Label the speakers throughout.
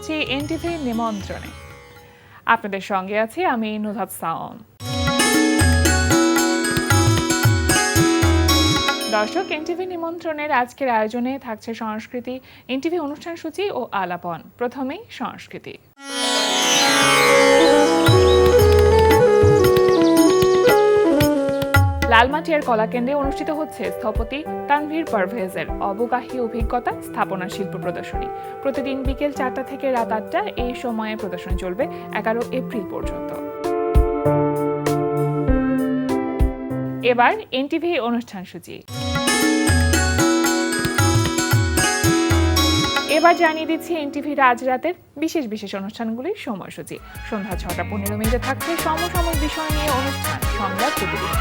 Speaker 1: করছি এনটিভি নিমন্ত্রণে। আপনাদের সঙ্গে আছি আমি নুহাত সাওম। দর্শক, এনটিভি নিমন্ত্রণের আজকের আয়োজনে থাকছে সংস্কৃতি, এনটিভি অনুষ্ঠান সূচি ও আলাপন। প্রথমেই সংস্কৃতি। লালমাটিয়ার কলাকেন্দ্রে অনুষ্ঠিত হচ্ছে স্থপতি তানভীর পারভেজের অবগাহী অভিজ্ঞতা স্থাপনা শিল্প প্রদর্শনী। প্রতিদিন বিকেল 4টা থেকে রাত 8টা এই সময়ে প্রদর্শনী চলবে 11 এপ্রিল পর্যন্ত। এবার এনটিভি অনুষ্ঠান সূচি। এবার জানিয়ে দিচ্ছি এনটিভি রাজরাতের বিশেষ বিশেষ অনুষ্ঠানগুলির সময়সূচি। সন্ধ্যা 6:15 থাকছে সমসাময়িক বিষয় নিয়ে অনুষ্ঠান সংবাদ প্রতিদিন।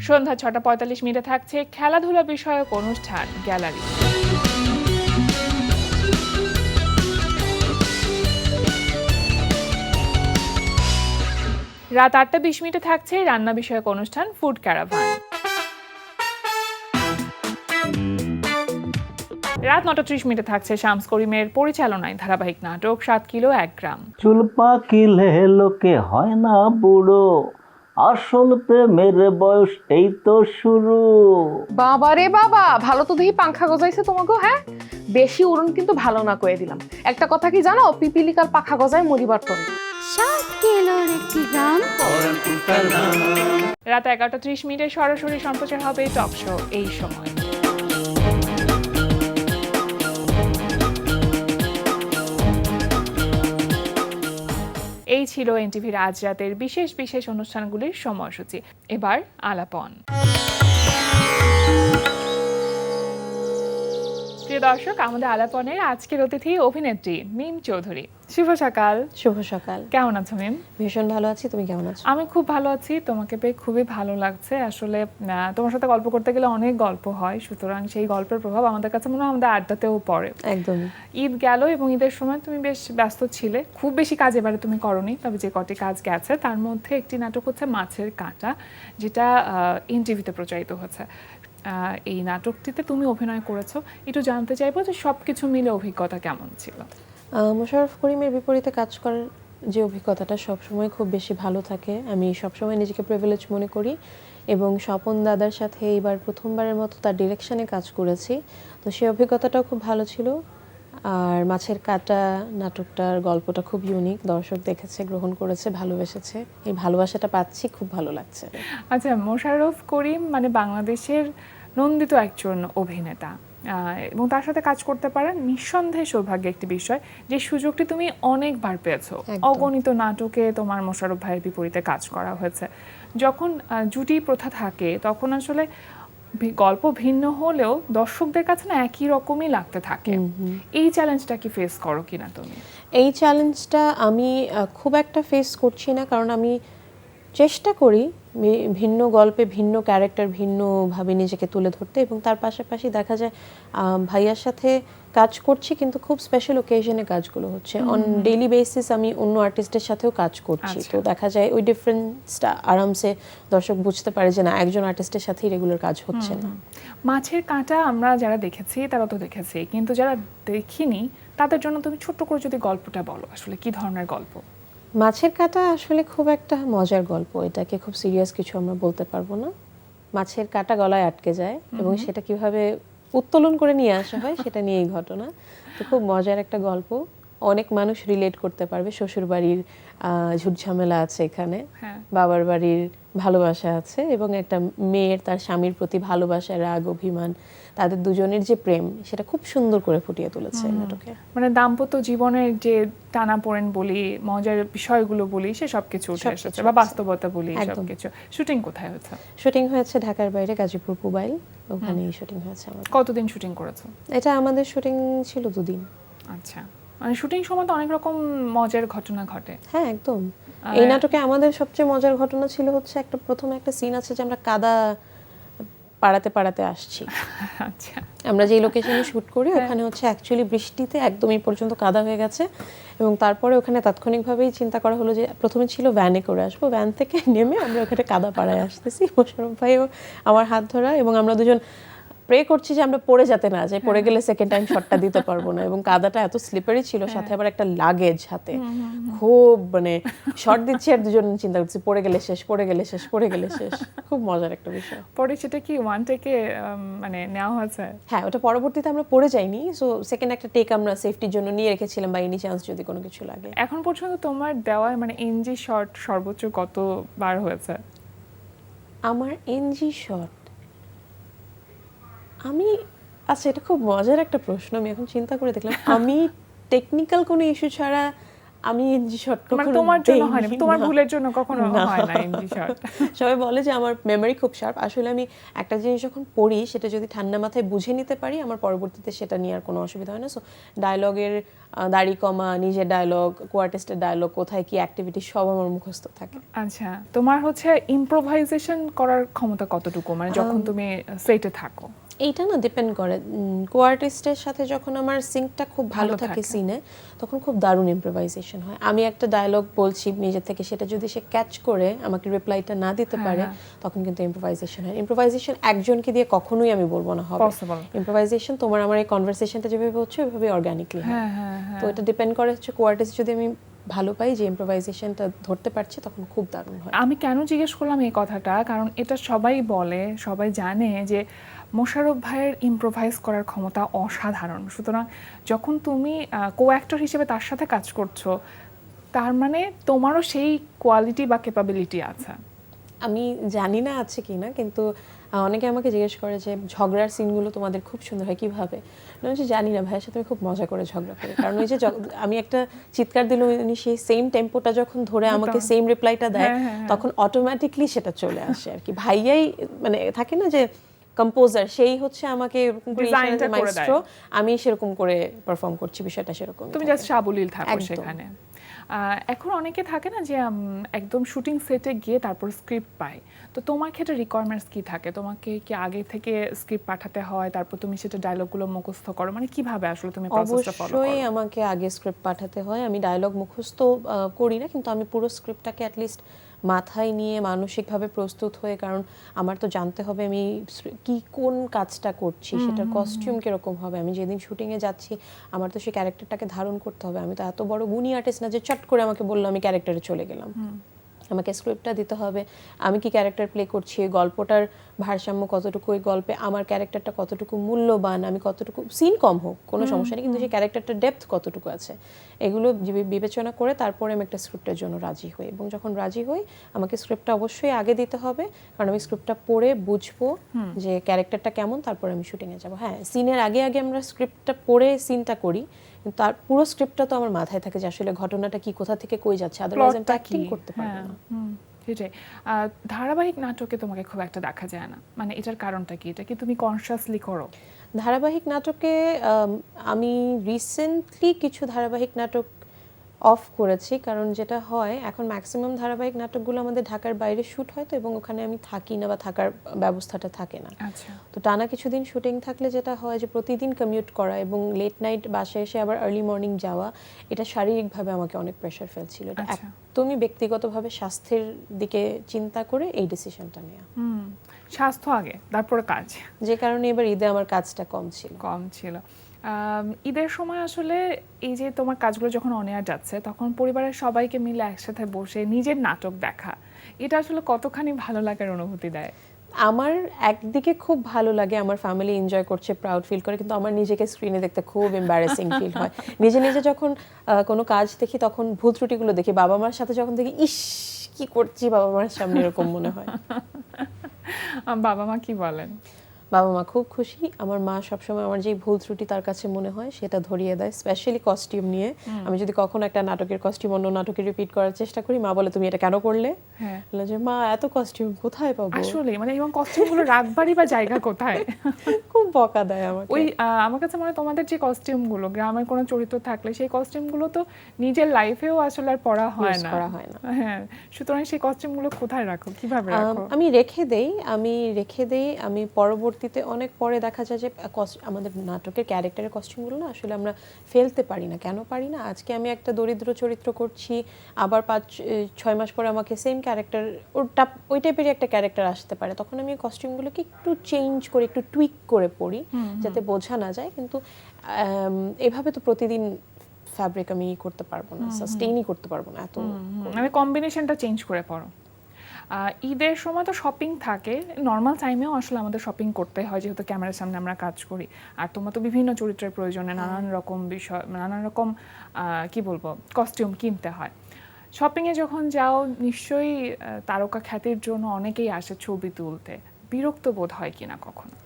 Speaker 1: সন্ধ্যা 6:45 থাকছে খেলাধুলা বিষয়ক অনুষ্ঠান গ্যালারি। রাত 8:20 থাকছে রান্না বিষয়ক অনুষ্ঠান ফুড ক্যারাভান। রাত 9:30 থাকছে শামস করিমের পরিচালনায় ধারাবাহিক নাটক 7 কিলো 1 গ্রাম।
Speaker 2: চুল পাকিলে লোকে হয় না বুড়ো, আসল প্রেমের বয়স এই তো শুরু।
Speaker 3: বাবা রে বাবা, ভালো তো দেখি পাংখা গজাইছে তোমাকে। হ্যাঁ, বেশি উড়ন কিন্তু ভালো না, কয়ে দিলাম। একটা কথা কি জানো, পিপিলিকার পাখা গজায় মরিবার তরে।
Speaker 1: রাত 11:30 সরাসরি সম্প্রচার হবে টক শো এই সময়। এই ছিল এনটিভির আজ রাতের বিশেষ বিশেষ অনুষ্ঠানগুলির সময়সূচি। এবার আলাপন। প্রিয় দর্শক, আমাদের আলাপনের আজকের অতিথি অভিনেত্রী মিম চৌধুরী। শুভ সকাল।
Speaker 4: শুভ সকাল।
Speaker 1: কেমন আছো মিম?
Speaker 4: ভীষণ ভালো আছি, তুমি কেমন আছো?
Speaker 1: আমি খুব ভালো আছি, তোমাকে পেয়ে খুবই ভালো লাগছে। আসলে তোমার সাথে গল্প করতে গেলে অনেক গল্প হয়, সুতরাং সেই গল্পের প্রভাব আমাদের কাছে মনে হয় আমাদের আড্ডাতেও পড়ে।
Speaker 4: একদম।
Speaker 1: ঈদ গেল এবং ঈদের সময় তুমি বেশ ব্যস্ত ছিলে, খুব বেশি কাজ এবারে তুমি করনি, তবে যে কটি কাজ গেছে তার মধ্যে একটি নাটক হচ্ছে মাছের কাঁটা, যেটা এনটিভিতে প্রচারিত হচ্ছে। এই নাটকটিতে তুমি অভিনয় করেছো, একটু জানতে চাইবো যে সবকিছু মিলে অভিজ্ঞতা কেমন ছিল?
Speaker 4: মোশাররফ করিমের বিপরীতে কাজ করার যে অভিজ্ঞতাটা সবসময় খুব বেশি ভালো থাকে। আমি সবসময় নিজেকে প্রিভিলেজ মনে করি এবং স্বপন দাদার সাথে এইবার প্রথমবারের মতো তার ডিরেকশনে কাজ করেছি, তো সেই অভিজ্ঞতাটাও খুব ভালো ছিল। আর মাছের কাঁটা নাটকটার গল্পটা খুব ইউনিক, দর্শক দেখেছে, গ্রহণ করেছে, ভালোবেসেছে। এই ভালোবাসাটা পাচ্ছি, খুব ভালো লাগছে।
Speaker 1: আচ্ছা, মোশাররফ করিম মানে বাংলাদেশের নন্দিত একজন অভিনেতা, এবং তার সাথে কাজ করতে পারা নিঃসন্দেহে সৌভাগ্যের একটি বিষয়। যে সুযোগটি তুমি অনেকবার পেয়েছো, অগণিত নাটকে তোমার মোশাররফ ভাইয়ের বিপরীতে কাজ করা হয়েছে। যখন জুটি প্রথা থাকে তখন আসলে গল্প ভিন্ন হলেও দর্শকদের কাছে না একই রকমই লাগতে থাকে। এই চ্যালেঞ্জটা কি ফেস করো কিনা তুমি?
Speaker 4: এই চ্যালেঞ্জটা আমি খুব একটা ফেস করছি না, কারণ আমি চেষ্টা করি ভিন্ন গল্পে ভিন্ন ক্যারেক্টার ভিন্নভাবে নিজেকে তুলে ধরতে, এবং তার পাশাপাশি দেখা যায় ভাইয়ার সাথে কাজ করছি কিন্তু খুব স্পেশাল ওকেশনে কাজগুলো হচ্ছে। অন ডেইলি বেসিস আমি অন্য আর্টিস্টের সাথেও কাজ করছি, তো দেখা যায় ওই ডিফারেন্সটা আরামসে দর্শক বুঝতে পারে যে না, একজন আর্টিস্টের সাথেই রেগুলার কাজ হচ্ছে না।
Speaker 1: মাছের কাঁটা আমরা যারা দেখেছি তারা তো দেখেছি, কিন্তু যারা দেখিনি তাদের জন্য তুমি ছোট্ট করে যদি গল্পটা বলো, আসলে কি ধরনের গল্প?
Speaker 4: মাছের কাঁটা আসলে খুব একটা মজার গল্প, এটাকে খুব সিরিয়াস কিছু আমরা বলতে পারবো না। মাছের কাঁটা গলায় আটকে যায় এবং সেটা কিভাবে উত্তোলন করে নিয়ে আসা হয় সেটা নিয়েই ঘটনা। তো খুব মজার একটা গল্প, অনেক মানুষ রিলেট করতে পারবে। শ্বশুর বাড়ির ঝুটঝামেলা আছে এখানে, বাবার বাড়ির ভালোবাসা আছে, এবং একটা মেয়ের তার স্বামীর প্রতি ভালোবাসা, রাগ, অভিমান, তাদের দুজনের যে প্রেম, সেটা খুব সুন্দর করে ফুটিয়ে তুলেছে নাটকে।
Speaker 1: মানে দাম্পত্য জীবনের যে টানাপোড়েন বলি, মজার বিষয়গুলো বলি, সে সবকিছু উঠে এসেছে, বা বাস্তবতা বলি, সবকিছু। শুটিং কোথায় হয়েছে?
Speaker 4: শুটিং হয়েছে ঢাকার বাইরে, গাজীপুর পুবাইল, ওখানেই শুটিং হয়েছে আমাদের।
Speaker 1: কতদিন শুটিং করেছো?
Speaker 4: এটা আমাদের শুটিং ছিল 2 দিন।
Speaker 1: আচ্ছা, মানে শুটিং সময় তো অনেক রকম মজার ঘটনা ঘটে।
Speaker 4: হ্যাঁ, একদম। এই নাটকে আমাদের সবচেয়ে মজার ঘটনা ছিল হচ্ছে প্রথমে একটা সিন আছে যে আমরা কাদা পাড়াতে পাড়াতে আসছি।
Speaker 1: আচ্ছা,
Speaker 4: আমরা যে লোকেশনে শুট করি ওখানে হচ্ছে অ্যাকচুয়ালি বৃষ্টিতে একদম এই পর্যন্ত কাদা হয়ে গেছে, এবং তারপরে ওখানে তাৎক্ষণিকভাবেই চিন্তা করা হলো যে প্রথমে ছিল ভ্যানে করে আসবো, ভ্যান থেকে নেমে আমরা ওখানে কাদা পাড়ায় আসতেছি, মোশাররফ ভাইও আমার হাত ধরা, এবং আমরা দুজন প্রে করছি যে আমরা পড়ে যেতে না যাই, পড়ে গেলে সেকেন্ড টাইম শটটা দিতে পারবো না। এবং কাদাটা এত স্লিপারি ছিল, সাথে আবার একটা লাগেজ হাতে, খুব মানে শট দিচ্ছি আর দুজন চিন্তা করছি পড়ে গেলে শেষ, পড়ে গেলে শেষ, পড়ে গেলে শেষ। খুব মজার একটা বিষয়।
Speaker 1: পরে সেটা কি ওয়ান টেকে মানে নেওয়া হয়েছে?
Speaker 4: হ্যাঁ, ওটা পরবর্তীতে আমরা পড়ে যাইনি, সো সেকেন্ড একটা টেক আমরা সেফটির জন্য নিয়ে রেখেছিলাম, বা এনি চান্স যদি কোনো কিছু লাগে।
Speaker 1: এখন পর্যন্ত তোমার দেওয়া মানে এনজি শট সর্বোচ্চ কতবার হয়েছে?
Speaker 4: আমার এনজি শট, আমি আচ্ছা এটা খুব মজার একটা প্রশ্ন, আমি এখন চিন্তা করে দেখলাম আমি টেকনিক্যাল কোনো ইস্যু ছাড়া আমি এনজি শট
Speaker 1: মানে
Speaker 4: কখনো
Speaker 1: তোমার জন্য
Speaker 4: দেইনি,
Speaker 1: হয়নি, তোমার
Speaker 4: না।
Speaker 1: ভুলের জন্য কখনো
Speaker 4: না।
Speaker 1: হয় না এনজি শট?
Speaker 4: সবাই বলে যে আমার মেমরি খুব শার্প, আসলে আমি একটা জিনিস যখন পড়ি সেটা যদি ঠান্ডা মাথায় বুঝে নিতে পারি, আমার পরবর্তীতে সেটা নিয়ে আর কোনো অসুবিধা হয় না। সো ডায়লগের দাড়ি কমা, নিজের ডায়লগ, কোয়ার্টিস্টের ডায়লগ, কোথায় কি অ্যাক্টিভিটি, সব আমার মুখস্থ থাকে।
Speaker 1: আচ্ছা, তোমার হচ্ছে ইম্প্রোভাইজেশন করার ক্ষমতা কতটুকু, মানে যখন তুমি সেটে থাকো?
Speaker 4: এইটা না ডিপেন্ড করে, কোয়ার্টিস্টের সাথে যখন আমার সিঙ্কটা খুব ভালো
Speaker 1: ভালো
Speaker 4: থাকে
Speaker 1: থাকে।
Speaker 4: সিনে, তখন খুব দারুণ ইম্প্রোভাইজেশন হয়। আমি একটা ডায়লগ বলছি নিজের থেকে, সেটা যদি সে ক্যাচ করে আমাকে রিপ্লাইটা না দিতে পারে, তখন কিন্তু ইম্প্রোভাইজেশন হয়। ইম্প্রোভাইজেশন একজনকে দিয়ে কখনোই আমি বলবো না হবে
Speaker 1: Possible।
Speaker 4: ইম্প্রোভাইজেশন। তোমার আমার এই কনভারসেশনটা যেভাবে হচ্ছে ওইভাবে অর্গানিকলি হয়।
Speaker 1: হ্যাঁ হ্যাঁ হ্যাঁ।
Speaker 4: তো এটা ডিপেন্ড করে হচ্ছে কোয়ার্টিস্ট যদি আমি ভালো পাই, যে ইম্প্রোভাইজেশনটা ধরতে পারছে, তখন খুব দারুণ হয়।
Speaker 1: আমি কেন জিজ্ঞেস করলাম এই কথাটা, কারণ এটা সবাই বলে, সবাই জানে যে মোশাররফ ভাইয়ের ইম্প্রোভাইজ করার ক্ষমতা অসাধারণ। সুতরাং যখন তুমি কো অ্যাক্টর হিসেবে তার সাথে কাজ করছো, তার মানে তোমারও সেই কোয়ালিটি বা ক্যাপাবিলিটি আছে।
Speaker 4: আমি জানি না আছে কি না, কিন্তু অনেকে আমাকে জিজ্ঞেস করে যে ঝগড়ার সিনগুলো তোমাদের খুব সুন্দর হয় কিভাবে। আমি বলছি জানি না, ভাইয়ের সাথে আমি খুব মজা করে ঝগড়া করি, কারণ ওই যে আমি একটা চিৎকার দিলে উনি সেই সেম টেম্পোটা যখন ধরে আমাকে সেম রিপ্লাইটা দেয়, তখন অটোমেটিকলি সেটা চলে আসে আর কি। ভাইয়াই মানে থাকে না যে কম্পোজার, সেই হচ্ছে আমাকে এরকম করে
Speaker 1: Designটা করে
Speaker 4: মাইস্ট্রো, আমি সেরকম করে পারফর্ম করছি, বিষয়টা সেরকম।
Speaker 1: তুমি জাস্ট সাবলীল থাকো
Speaker 4: একদম।
Speaker 1: সেখানে। এখন অনেকে থাকে না যে একদম শুটিং সেটে গিয়ে তারপর স্ক্রিপ্ট পায়, তো তোমার ক্ষেত্রে রিকোয়ারমেন্টস কি থাকে? তোমাকে কি আগে থেকে স্ক্রিপ্ট পাঠাতে হয়, তারপর তুমি সেটা ডায়লগগুলো মুখস্থ করো, মানে কিভাবে আসলে তুমি প্রসেসটা ফলো করো?
Speaker 4: অবশ্যই আমাকে আগে স্ক্রিপ্ট পাঠাতে হয়। আমি ডায়লগ মুখস্থ করি না, কিন্তু আমি পুরো স্ক্রিপ্টটাকে অ্যাটলিস্ট মাথায় নিয়ে মানসিকভাবে প্রস্তুত হয়ে, কারণ আমার তো জানতে হবে আমি কোন কাজটা করছি, সেটার কস্টিউম কিরকম হবে, আমি যেদিন শুটিংয়ে যাচ্ছি আমার তো সেই ক্যারেক্টারটাকে ধারণ করতে হবে। আমি তো এত বড় গুণী আর্টিস্ট না যে চট করে আমাকে বললো আমি ক্যারেক্টারে চলে গেলাম। আমাকে স্ক্রিপ্টটা দিতে হবে, আমি কি ক্যারেক্টার প্লে করছি, গল্পটার ভারসাম্য কতটুকু, ওই গল্পে আমার ক্যারেক্টারটা কতটুকু মূল্যবান, আমি কতটুকু, সিন কম হোক কোনো সমস্যা নেই, কিন্তু সেই ক্যারেক্টারটার ডেপথ কতটুকু আছে, এগুলো বিবেচনা করে তারপরে আমি একটা স্ক্রিপ্টের জন্য রাজি হই। এবং যখন রাজি হই আমাকে স্ক্রিপ্টটা অবশ্যই আগে দিতে হবে, কারণ আমি স্ক্রিপ্টটা পড়ে বুঝবো যে ক্যারেক্টারটা কেমন, তারপর আমি শুটিংয়ে যাবো। হ্যাঁ, সিনের আগে আগে আমরা স্ক্রিপ্টটা পড়ে সিনটা করি, কিন্তু তার পুরো স্ক্রিপ্টটা তো আমার মাথায় থাকে যে আসলে ঘটনাটা কি, কোথা থেকে কই যাচ্ছে, আদারওয়াইজ আমি অ্যাক্টিং করতে পারবো না।
Speaker 1: সেটাই। ধারাবাহিক নাটকে তোমাকে খুব একটা দেখা যায় না, মানে এটার কারণটা কি? এটা কি তুমি কনসিয়াসলি করো?
Speaker 4: ধারাবাহিক নাটকে আমি রিসেন্টলি কিছু ধারাবাহিক নাটক অফ করেছি, কারণ যেটা হয় এখন ম্যাক্সিমাম ধারাবাহিক নাটকগুলো আমাদের ঢাকার বাইরে শ্যুট হয়, তো এবং ওখানে আমি থাকি না বা থাকার ব্যবস্থাটা থাকে না।
Speaker 1: আচ্ছা।
Speaker 4: তো টানা কিছুদিন শুটিং থাকলে যেটা হয় যে প্রতিদিন কমিউট করা এবং লেট নাইট বাসায় এসে আবার আর্লি মর্নিং যাওয়া, এটা শারীরিকভাবে আমাকে অনেক প্রেশার ফেলছিল। এটা
Speaker 1: আচ্ছা।
Speaker 4: একদমই ব্যক্তিগতভাবে স্বাস্থ্যের দিকে চিন্তা করে এই ডিসিশনটা নেওয়া,
Speaker 1: স্বাস্থ্য আগে তারপরে কাজ,
Speaker 4: যে কারণে এবার ঈদে আমার কাজটা কম ছিল।
Speaker 1: ঈদের সময় আসলে এই যে তোমার কাজগুলো যখন অন এয়ার যাচ্ছে, তখন পরিবারের সবাইকে মিলে একসাথে বসে নিজের নাটক দেখা, এটা আসলে কতখানি ভালো লাগার অনুভূতি দেয়?
Speaker 4: আমার একদিকে খুব ভালো লাগে, আমার ফ্যামিলি এনজয় করছে, প্রাউড ফিল করে, কিন্তু আমার নিজেকে স্ক্রিনে দেখতে খুব এম্বারেসিং ফিল হয়। নিজে নিজে যখন কোনো কাজ দেখি তখন ভুল ত্রুটিগুলো দেখি, বাবা মার সাথে যখন দেখি ইস কি করছি বাবা মার সামনে, এরকম মনে হয়।
Speaker 1: বাবা মা কি বলেন?
Speaker 4: বাবা মা খুব খুশি। আমার মা সবসময় আমার যে ভুল ত্রুটি তার কাছে মনে হয় সেটা ধরিয়ে দেয়, স্পেশালি কস্টিউম নিয়ে। আমি যদি কখনো একটা নাটকের কস্টিউম অন্য নাটকে রিপিট করার চেষ্টা করি, মা বলে তুমি এটা কেন করলে?
Speaker 1: হ্যাঁ,
Speaker 4: বলে যে মা এত কস্টিউম কোথায় পাবো?
Speaker 1: আসলে মানে এবং কস্টিউমগুলো রাখবারই বা জায়গা কোথায়?
Speaker 4: খুব বকা দেয় আমাকে।
Speaker 1: ওই আমার কাছে মনে হয় তোমাদের যে কস্টিউমগুলো, গ্রামের কোনো চরিত্র থাকলে সেই কস্টিউমগুলো তো নিজের লাইফেও আসলে আর পরা হয়
Speaker 4: Use
Speaker 1: না।
Speaker 4: করা হয় না।
Speaker 1: হ্যাঁ, সুতরাং সেই কস্টিউমগুলো কোথায় রাখো, কিভাবে রাখো?
Speaker 4: আমি রেখে দেই, আমি পরবর্তী পরবর্তীতে অনেক পরে দেখা যায় যে আমাদের নাটকের ক্যারেক্টারের কস্টিউমগুলো না আসলে আমরা ফেলতে পারি না। কেন পারি না? আজকে আমি একটা দরিদ্র চরিত্র করছি, আবার 5-6 মাস পরে আমাকে সেম ক্যারেক্টার ওই টাইপেরই একটা ক্যারেক্টার আসতে পারে, তখন আমি কস্টিউমগুলোকে একটু চেঞ্জ করে একটু টুইক করে পড়ি যাতে বোঝা না যায়। কিন্তু এভাবে তো প্রতিদিন ফ্যাব্রিক আমি করতে পারবো না, সাস্টেইনই করতে পারবো না এত।
Speaker 1: মানে কম্বিনেশনটা চেঞ্জ করে পড়ো। ঈদের সময় তো শপিং থাকে, নর্মাল টাইমেও আসলে আমাদের শপিং করতে হয় যেহেতু ক্যামেরার সামনে আমরা কাজ করি। আর তোমার তো বিভিন্ন চরিত্রের প্রয়োজনে নানান রকম বিষয়, নানান রকম কি বলবো কস্টিউম কিনতে হয়। শপিংয়ে যখন যাও নিশ্চয়ই তারকা খ্যাতির জন্য অনেকেই আসে ছবি তুলতে, বিরক্ত বোধ হয় কিনা কখনো?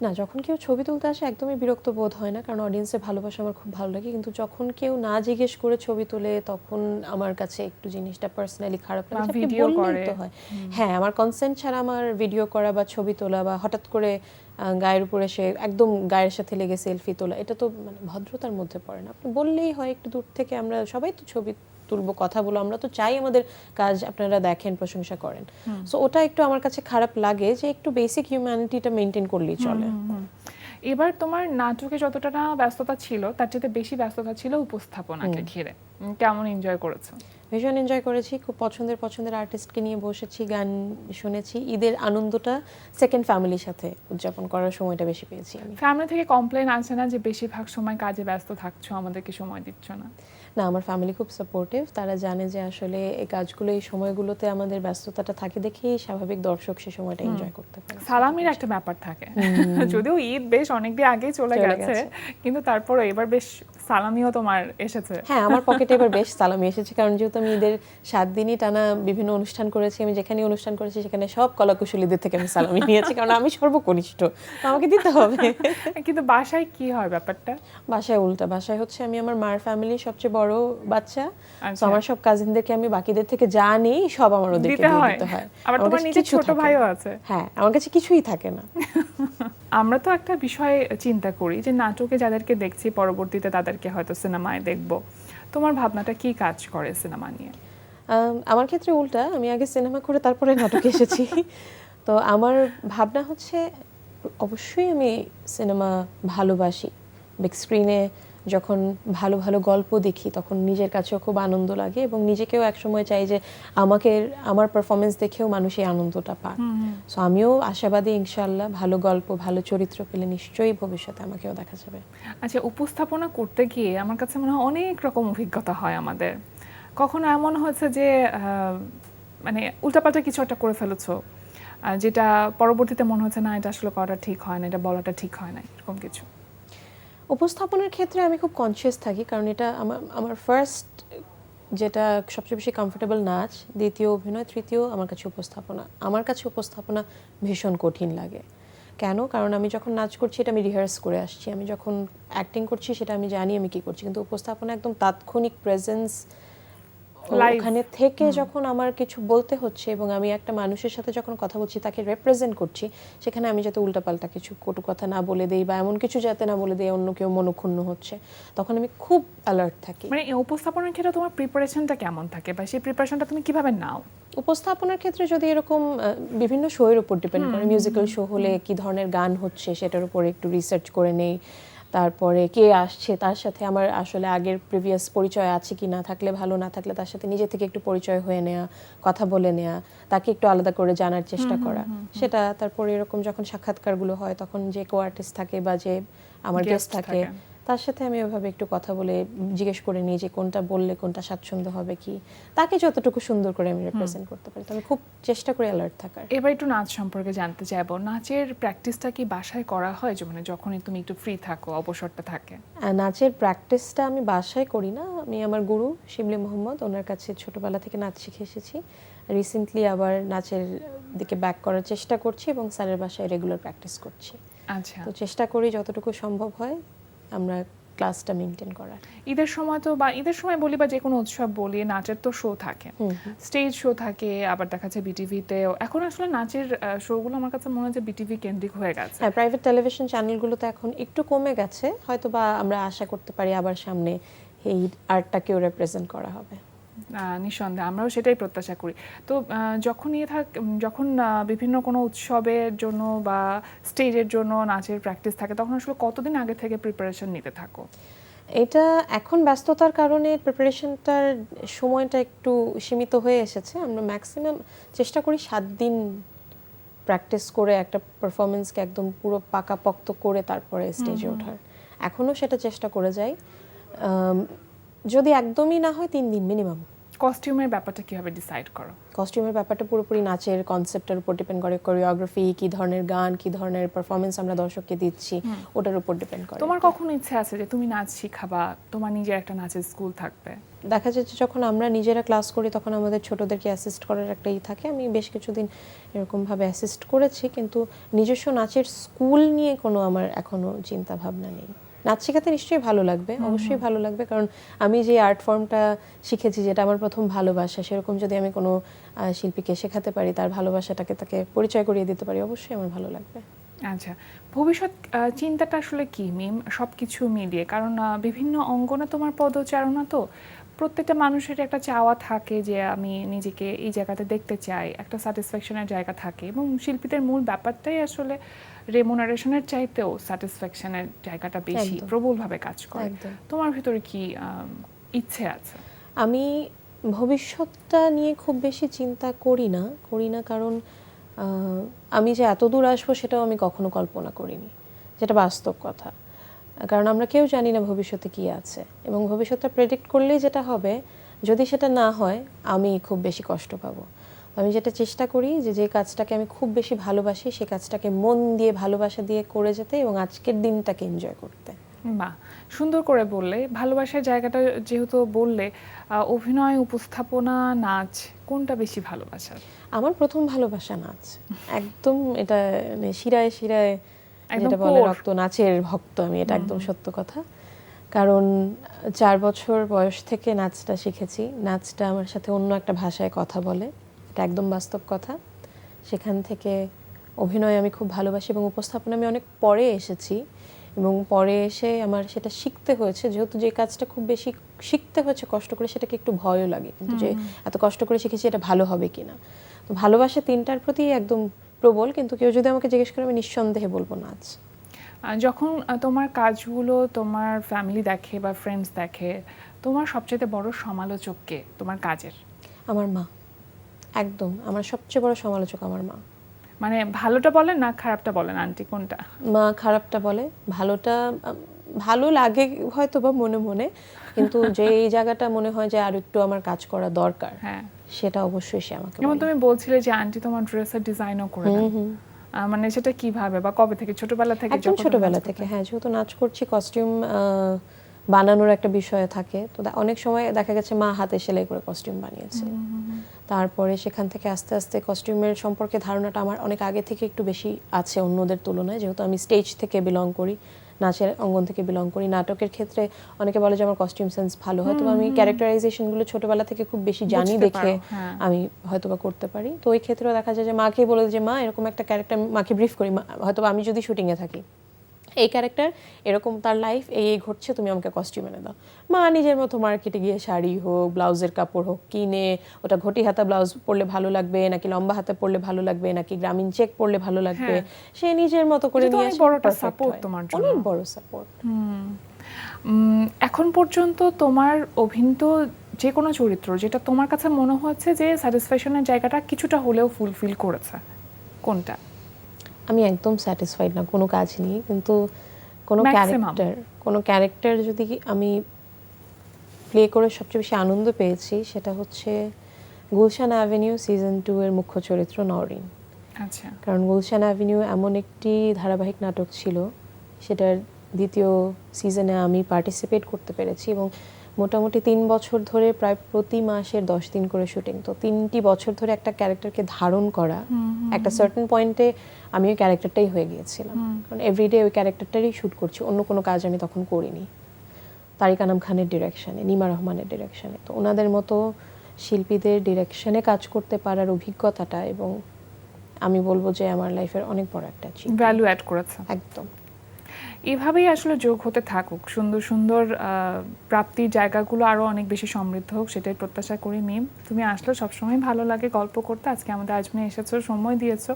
Speaker 4: না, যখন কেউ ছবি তুলতে আসে একদমই বিরক্ত বোধ হয় না, কারণ অডিয়েন্সের ভালোবাসা আমার খুব ভালো লাগে। কিন্তু যখন কেউ না জিজ্ঞেস করে ছবি তোলে তখন আমার কাছে একটু জিনিসটা পার্সোনালি খারাপ লাগে। আপনি
Speaker 1: ভিডিও
Speaker 4: বললেই
Speaker 1: করে
Speaker 4: তো হয়। হ্যাঁ, আমার কনসেন্ট ছাড়া আমার ভিডিও করা বা ছবি তোলা বা হঠাৎ করে গায়ের উপরে সে একদম গায়ের সাথে লেগে সেলফি তোলা, এটা তো মানে ভদ্রতার মধ্যে পড়ে না। আপনি বললেই হয় একটু দূর থেকে, আমরা সবাই তো ছবি তুলবো, কথা বলো, আমরা তো চাই আমাদের কাজ আপনারা দেখেন, প্রশংসা করেন। সো ওটা একটু আমার কাছে খারাপ লাগে যে একটু বেসিক হিউম্যানিটিটা মেনটেন করলেই চলে।
Speaker 1: এবার তোমার নাটকে যতটা না ব্যস্ততা ছিল তার চেয়ে বেশি ব্যস্ততা ছিল উপস্থাপনাকে ঘিরে। কেমন এনজয় করেছো?
Speaker 4: ভীষণ এনজয় করেছি, খুব পছন্দের আর্টিস্টকে নিয়ে বসেছি, গান শুনেছি। ঈদের আনন্দটা সেকেন্ড ফ্যামিলির সাথে উদযাপন করার সময়টা বেশি পেয়েছি আমি।
Speaker 1: ফ্যামিলি থেকে কমপ্লেন আছে না যে বেশিরভাগ সময় কাজে ব্যস্ত থাকছো, আমাদেরকে সময় দিচ্ছ না?
Speaker 4: না, আমার ফ্যামিলি খুব সাপোর্টিভ, তারা জানে যে আসলে এই কাজগুলো এই সময়গুলোতে আমাদের ব্যস্ততাটা থাকে দেখেই স্বাভাবিক দর্শক সে সময়টা এনজয় করতে পারে।
Speaker 1: সালামির একটা ব্যাপার থাকে, যদিও ঈদ বেশ অনেকদিন আগেই চলে গেছে, কিন্তু তারপরে এবার বেশ সালামিও তোমার এসেছে।
Speaker 4: হ্যাঁ, আমার পকেটে এবার বেশ সালামি এসেছে, কারণ যেহেতু আমি ঈদের 7 দিনই টানা বিভিন্ন অনুষ্ঠান করেছি, আমি যেখানে অনুষ্ঠান করেছি সেখানে সব কলাকুশলীদের থেকে আমি সালামি নিয়েছি, কারণ আমি সর্বকনিষ্ঠ, তো আমাকে দিতে হবে।
Speaker 1: কিন্তু বাসায় কি হয় ব্যাপারটা?
Speaker 4: বাসায় উল্টা, বাসায় হচ্ছে আমি আমার মার ফ্যামিলির সবচেয়ে বড় বাচ্চা, তো
Speaker 1: আচ্ছা।
Speaker 4: আমার সব কাজিনদেরকে আমি বাকিদের থেকে যা নেই সব আমার ওদেরকে
Speaker 1: দিতে
Speaker 4: দিয়ে
Speaker 1: হয়।
Speaker 4: দিতে হয়।
Speaker 1: আবার
Speaker 4: আমার
Speaker 1: তোমার
Speaker 4: কাছে
Speaker 1: নিজের
Speaker 4: কিছু
Speaker 1: ছোট
Speaker 4: থাকে না।
Speaker 1: ভাইও আছে।
Speaker 4: হ্যাঁ, আমার কাছে কিছুই থাকে না।
Speaker 1: আমরা তো একটা বিষয় চিন্তা করি যে নাটকে যাদেরকে দেখছি পরবর্তীতে তাদেরকে হয়তো সিনেমায় দেখব। তোমার ভাবনাটা কি কাজ করে সিনেমা নিয়ে?
Speaker 4: আমার ক্ষেত্রে উল্টা, আমি আগে সিনেমা করে তারপরে নাটকে এসেছি। তো আমার ভাবনা হচ্ছে অবশ্যই আমি সিনেমা ভালোবাসি, বিগ স্ক্রিনে যখন ভালো ভালো গল্প দেখি তখন নিজের কাছেও খুব আনন্দ লাগে, এবং নিজেকেও একসময় চাই যে আমার পারফরমেন্স দেখেও মানুষ এই আনন্দটা পায়। সো আমিও আশাবাদী, ইনশাআল্লাহ ভালো গল্প ভালো চরিত্র পেলে নিশ্চয়ই ভবিষ্যতে আমাকেও দেখা যাবে।
Speaker 1: আচ্ছা, উপস্থাপনা করতে গিয়ে আমার কাছে মনে হয় অনেক রকম অভিজ্ঞতা হয় আমাদের। কখনো এমন হয়েছে যে মানে উল্টাপাল্টা কিছু একটা করে ফেলেছো, যেটা পরবর্তীতে মনে হচ্ছে না এটা আসলে করাটা ঠিক হয় না, এটা বলাটা ঠিক হয় না, এরকম কিছু?
Speaker 4: উপস্থাপনার ক্ষেত্রে আমি খুব কনসিয়াস থাকি, কারণ এটা আমার ফার্স্ট যেটা সবচেয়ে বেশি কমফোর্টেবল নাচ, দ্বিতীয় অভিনয়, তৃতীয় আমার কাছে উপস্থাপনা। আমার কাছে উপস্থাপনা ভীষণ কঠিন লাগে। কেন? কারণ আমি যখন নাচ করছি এটা আমি রিহার্স করে আসছি, আমি যখন অ্যাক্টিং করছি সেটা আমি জানি আমি কি করছি, কিন্তু উপস্থাপনা একদম তাৎক্ষণিক প্রেজেন্স, ওখানে থেকে যখন আমার কিছু বলতে হচ্ছে এবং আমি একটা মানুষের সাথে যখন কথা বলছি তাকে রিপ্রেজেন্ট করছি, সেখানে আমি যাতে উল্টাপাল্টা কিছু কটু কথা না বলে দেই বা এমন কিছু যাতে না বলে দেই অন্য কেউ মনক্ষুণ্ণ হচ্ছে, তখন আমি খুব অ্যালার্ট থাকি।
Speaker 1: মানে এই উপস্থাপনার ক্ষেত্রে তোমার প্রিপারেশনটা কেমন থাকে বা সেই প্রিপারেশনটা তুমি কিভাবে নাও?
Speaker 4: উপস্থাপনার ক্ষেত্রে যদি এরকম বিভিন্ন শোয়ের উপর ডিপেন্ড করে, মিউজিক্যাল শো হলে কি ধরনের গান হচ্ছে সেটার উপর একটু রিসার্চ করে নেই, তারপরে কে আসছে তার সাথে আমার আসলে আগের প্রিভিয়াস পরিচয় আছে কি, না থাকলে ভালো, না থাকলে তার সাথে নিজে থেকে একটু পরিচয় হয়ে নেওয়া, কথা বলে নেওয়া, তাকে একটু আলাদা করে জানার চেষ্টা করা, সেটা। তারপরে এরকম যখন সাক্ষাৎকারগুলো হয় তখন যে কো আর্টিস্ট থাকে বা যে আমার গেস্ট থাকে তার সাথে আমি ওইভাবে একটু কথা বলে জিজ্ঞেস করে নিই যে কোনটা বললে কোনটা স্বাচ্ছন্দ্য হবে, কি তাকে যতটুকু সুন্দর করে আমি রিপ্রেজেন্ট করতে পারি। তো আমি খুব চেষ্টা করি অ্যালার্ট থাকার।
Speaker 1: এবার একটু নাচ সম্পর্কে জানতে চাইবো। নাচের প্র্যাকটিসটা কি বাসায় করা হয়, যে মানে যখনই তুমি একটু ফ্রি থাকো, অবসরটা থাকে?
Speaker 4: নাচের প্র্যাকটিসটা আমি বাসায় করি না, আমি আমার গুরু শিবলি মোহাম্মদ ওনার কাছে ছোটবেলা থেকে নাচ শিখে এসেছি। রিসেন্টলি আবার নাচের দিকে ব্যাক করার চেষ্টা করছি এবং স্যারের বাসায় রেগুলার প্র্যাকটিস করছি।
Speaker 1: আচ্ছা,
Speaker 4: তো চেষ্টা করি যতটুকু সম্ভব হয় আমরা ক্লাসটা মেনটেন করার।
Speaker 1: ঈদের সময় তো, বা ঈদের সময় বলি বা যে কোনো উৎসব বলি, নাচের তো শো থাকে, স্টেজ শো থাকে, আবার দেখা যাচ্ছে বিটিভিতেও। এখন আসলে নাচের শোগুলো আমার কাছে মনে হয় যে বিটিভি কেন্দ্রিক হয়ে গেছে।
Speaker 4: হ্যাঁ, প্রাইভেট টেলিভিশন চ্যানেলগুলোতে এখন একটু কমে গেছে, হয়তো বা আমরা আশা করতে পারি আবার সামনে এই আর্টটাকেও রিপ্রেজেন্ট করা হবে।
Speaker 1: নিঃসন্দেহে আমরাও সেটাই প্রত্যাশা করি। তো যখন বিভিন্ন কোনো উৎসবের জন্য বা স্টেজের জন্য নাচের প্র্যাকটিস থাকে, তখন আসলে কতদিন আগে থেকে প্রিপারেশন নিতে থাকো?
Speaker 4: এটা এখন ব্যস্ততার কারণে প্রিপারেশনটার সময়টা একটু সীমিত হয়ে এসেছে। আমরা ম্যাক্সিমাম চেষ্টা করি 7 দিন প্র্যাকটিস করে একটা পারফরমেন্সকে একদম পুরো পাকাপোক্ত করে তারপরে স্টেজে ওঠার। এখনও সেটা চেষ্টা করে যাই। যদি একদমই না হয় 3 দিন মিনিমাম।
Speaker 1: কস্টিউমের ব্যাপারটা কিভাবে ডিসাইড করো?
Speaker 4: কস্টিউমের ব্যাপারটা পুরোপুরি নাচের কনসেপ্টের উপর ডিপেন্ড করে, কোরিওগ্রাফি, কি ধরনের গান, কি ধরনের পারফরমেন্স আমরা দর্শককে দিচ্ছি, ওটার উপর ডিপেন্ড করে।
Speaker 1: তোমার কখনো ইচ্ছে আছে যে তুমি নাচ শিখাবা, তোমার নিজের একটা নাচের স্কুল থাকবে?
Speaker 4: দেখা যাচ্ছে যখন আমরা নিজেরা ক্লাস করি তখন আমাদের ছোটদেরকে অ্যাসিস্ট করার একটা থাকে। আমি বেশ কিছুদিন এরকমভাবে অ্যাসিস্ট করেছি, কিন্তু নিজস্ব নাচের স্কুল নিয়ে কোনো আমার এখনো চিন্তা ভাবনা নেই। নাচ শেখাতে নিশ্চয়ই ভালো লাগবে, অবশ্যই ভালো লাগবে, কারণ আমি যে আর্ট ফর্মটা শিখেছি, যেটা আমার প্রথম ভালোবাসা, সেরকম যদি আমি কোনো শিল্পীকে শেখাতে পারি, তার ভালোবাসাটাকে তাকে পরিচয় করিয়ে দিতে পারি, অবশ্যই আমার ভালো লাগবে।
Speaker 1: আচ্ছা, ভবিষ্যৎ চিন্তাটা আসলে কি মিম, সব কিছু মিলিয়ে? কারণ বিভিন্ন অঙ্গনে তোমার পদচারণা, তো প্রত্যেকটা মানুষের একটা চাওয়া থাকে যে আমি নিজেকে এই জায়গাতে দেখতে চাই, একটা স্যাটিসফ্যাকশনের জায়গা থাকে, এবং শিল্পীদের মূল ব্যাপারটাই আসলে রেমুনারেশনের চাইতেও স্যাটিসফ্যাকশনের জায়গাটা বেশি
Speaker 4: একদম।
Speaker 1: প্রবলভাবে কাজ করে।
Speaker 4: একদম।
Speaker 1: তোমার ভিতরে কি ইচ্ছে আছে?
Speaker 4: আমি ভবিষ্যৎটা নিয়ে খুব বেশি চিন্তা করি না, কারণ আমি যে এত দূর আসবো সেটাও আমি কখনো কল্পনা করিনি, যেটা বাস্তব কথা। কারণ আমরা কেউ জানি না ভবিষ্যতে কি আছে, এবং ভবিষ্যৎটা প্রেডিক্ট করলেই যেটা হবে, যদি সেটা না হয় আমি খুব বেশি কষ্ট পাবো। আমি যেটা চেষ্টা করি যে কাজটাকে আমি খুব বেশি ভালোবাসি, সেই কাজটাকে মন দিয়ে ভালোবাসা দিয়ে করে যেতে এবং আজকের দিনটাকে এনজয় করতে।
Speaker 1: বাহ, সুন্দর করে বললে। ভালোবাসার জায়গাটা যেহেতু বললে, অভিনয়, উপস্থাপনা, নাচ, কোনটা বেশি ভালোবাসার?
Speaker 4: আমার প্রথম ভালোবাসা নাচ, একদম এটা মানে শিরায় শিরায়,
Speaker 1: একদম
Speaker 4: যেটা বলে
Speaker 1: core।
Speaker 4: রক্ত, নাচের ভক্ত আমি, এটা একদম সত্য কথা। কারণ 4 বছর বয়স থেকে নাচটা শিখেছি, নাচটা আমার সাথে অন্য একটা ভাষায় কথা বলে, এটা একদম বাস্তব কথা। সেখান থেকে অভিনয় আমি খুব ভালোবাসি, এবং উপস্থাপনা আমি অনেক পরে এসেছি, এবং পরে এসে আমার সেটা শিখতে হয়েছে, যেহেতু যে কাজটা খুব বেশি শিখতে হয়েছে কষ্ট করে, সেটাকে একটু ভয়ও লাগে, কিন্তু যে এত কষ্ট করে শিখেছি এটা ভালো হবে কিনা। তো ভালোবাসা তিনটার প্রতি একদম প্রবল, কিন্তু কেউ যদি আমাকে জিজ্ঞেস করে আমি নিঃসন্দেহে বলবো নাচ।
Speaker 1: যখন তোমার কাজগুলো তোমার ফ্যামিলি দেখে বা ফ্রেন্ডস দেখে, তোমার সবচেয়ে বড় সমালোচক কে তোমার কাজের?
Speaker 4: আমার মা, একদম আমার সবচেয়ে বড় সমালোচক আমার মা।
Speaker 1: মানে ভালোটা বলেন না খারাপটা বলেন, আন্টি কোনটা?
Speaker 4: মা খারাপটা বলে, ভালোটা ভালো লাগে হয়তো বা মনে মনে, কিন্তু যে এই জায়গাটা মনে হয় যে আর একটু আমার কাজ করা দরকার,
Speaker 1: হ্যাঁ,
Speaker 4: সেটা অবশ্যই সে আমাকে
Speaker 1: যেমন
Speaker 4: বলে।
Speaker 1: তুমি বলছিলে যে আন্টি তোমার ড্রেসের ডিজাইনও করে দেন। মানে সেটা কিভাবে বা কবে থেকে? ছোটবেলা থেকে?
Speaker 4: একদম
Speaker 1: যখন
Speaker 4: ছোটবেলা
Speaker 1: নাচ
Speaker 4: থেকে,
Speaker 1: করতে?
Speaker 4: হ্যাঁ, যেহেতু নাচ করছি, কস্টিউম বানানোর একটা বিষয় থাকে, তো অনেক সময় দেখা গেছে মা হাতে সেলাই করে কস্টিউম বানিয়েছে। তারপরে সেখান থেকে আস্তে আস্তে কস্টিউমের সম্পর্কে ধারণাটা আমার অনেক আগে থেকে একটু বেশি আছে অন্যদের তুলনায়, যেহেতু আমি স্টেজ থেকে বিলং করি, নাচের অঙ্গন থেকে বিলং করি। নাটকের ক্ষেত্রে অনেকে বলে যে আমার কস্টিউম সেন্স ভালো হয়, তবে আমি ক্যারেক্টারাইজেশনগুলো ছোটবেলা থেকে খুব বেশি জানি
Speaker 1: বুঝতে
Speaker 4: দেখে
Speaker 1: পারো, হ্যাঁ।
Speaker 4: আমি হয়তোবা করতে পারি। তো ওই ক্ষেত্রেও দেখা যায় যে মাকে বলে যে মা এরকম একটা ক্যারেক্টার, মাকে ব্রিফ করি, হয়তোবা আমি যদি শুটিংয়ে থাকি, এই ক্যারেক্টার এরকম, তার লাইফ এই এই ঘটছে, তুমি আমাকে কস্টিউম এনে দাও। মা নিজের মতো মার্কেটে গিয়ে শাড়ি হোক, ব্লাউজের কাপড় হোক কিনে, ওটা ঘটি হাতা ব্লাউজ পরলে ভালো লাগবে নাকি লম্বা হাতে পরলে ভালো লাগবে নাকি গ্রামীণ চেক পরলে ভালো লাগবে,
Speaker 1: হ্যাঁ।
Speaker 4: সে নিজের মতো করে
Speaker 1: এটা তো
Speaker 4: নিয়ে
Speaker 1: অনেক
Speaker 4: আসে,
Speaker 1: বড় একটা
Speaker 4: perfect
Speaker 1: support
Speaker 4: হয়।
Speaker 1: তোমার জন্য।
Speaker 4: অনেক বড় সাপোর্ট।
Speaker 1: এখন পর্যন্ত তোমার অভিনীত যে কোনো চরিত্র যেটা তোমার কাছে মনে হচ্ছে যে স্যাটিসফ্যাকশনের জায়গাটা কিছুটা হলেও ফুলফিল করেছে, কোনটা?
Speaker 4: আমি একদম স্যাটিসফাইড না কোনো কাজ নিয়ে, কিন্তু কোনো
Speaker 1: Maximum।
Speaker 4: ক্যারেক্টার যদি আমি প্লে করে সবচেয়ে বেশি আনন্দ পেয়েছি, সেটা হচ্ছে গুলশান অ্যাভিনিউ সিজন 2 এর মুখ্য চরিত্র নওরিন।
Speaker 1: আচ্ছা,
Speaker 4: কারণ গুলশান অ্যাভিনিউ এমন একটি ধারাবাহিক নাটক ছিল, সেটার দ্বিতীয় সিজনে আমি পার্টিসিপেট করতে পেরেছি, এবং মোটামুটি 3 বছর ধরে প্রায় প্রতি মাসের 10 দিন করে শুটিং। তো 3টি বছর ধরে একটা ক্যারেক্টারকে ধারণ করা, একটা সার্টেন পয়েন্টে আমি ওই ক্যারেক্টারটাই হয়ে গিয়েছিলাম, কারণ এভরিডে ওই ক্যারেক্টারটারই শ্যুট করছি, অন্য কোনো কাজ আমি তখন করিনি। তারিক আনাম খানের ডিরেকশনে, নিমা রহমানের ডিরেকশনে, তো ওনাদের মতো শিল্পীদের ডিরেকশনে কাজ করতে পারার অভিজ্ঞতাটা, এবং আমি বলবো যে আমার লাইফের অনেক বড় একটা
Speaker 1: ভ্যালু অ্যাড করেছে।
Speaker 4: একদম।
Speaker 1: এভাবেই আসলে যোগ হতে থাকুক, সুন্দর সুন্দর প্রাপ্তির জায়গাগুলো আরও অনেক বেশি সমৃদ্ধ হোক, সেটাই প্রত্যাশা করি। মিম, তুমি আসলে সবসময় ভালো লাগে গল্প করতে, আজকে আমাদের আজমিরে এসেছো, সময় দিয়েছো,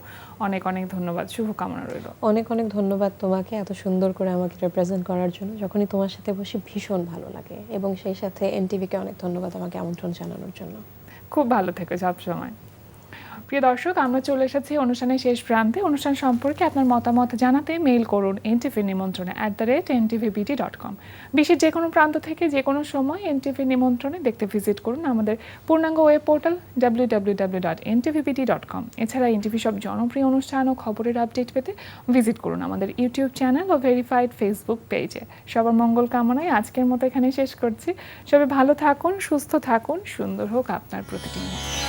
Speaker 1: অনেক অনেক ধন্যবাদ, শুভকামনা রইল।
Speaker 4: অনেক অনেক ধন্যবাদ তোমাকে এত সুন্দর করে আমাকে রিপ্রেজেন্ট করার জন্য। যখনই তোমার সাথে বসি ভীষণ ভালো লাগে, এবং সেই সাথে এনটিভিকে অনেক ধন্যবাদ আমাকে আমন্ত্রণ জানানোর জন্য।
Speaker 1: খুব ভালো থেকো সব সময়। প্রিয় দর্শক, আমরা চলে এসেছি অনুষ্ঠানের শেষ প্রান্তে। অনুষ্ঠান সম্পর্কে আপনার মতামত জানাতে মেইল করুন ntvnimontrone@ntvbt.com। বিশ্বের যে কোনো প্রান্ত থেকে যে কোনো সময় এনটিভি নিমন্ত্রণে দেখতে ভিজিট করুন আমাদের পূর্ণাঙ্গ ওয়েব পোর্টাল www.ntvbt.com। এছাড়া এনটিভি সব জনপ্রিয় অনুষ্ঠান ও খবরের আপডেট পেতে ভিজিট করুন আমাদের ইউটিউব চ্যানেল ও ভেরিফাইড ফেসবুক পেজে। সবার মঙ্গল কামনায় আজকের মতো এখানে শেষ করছি। সবাই ভালো থাকুন, সুস্থ থাকুন, সুন্দর হোক আপনার প্রতিটি মুহূর্ত।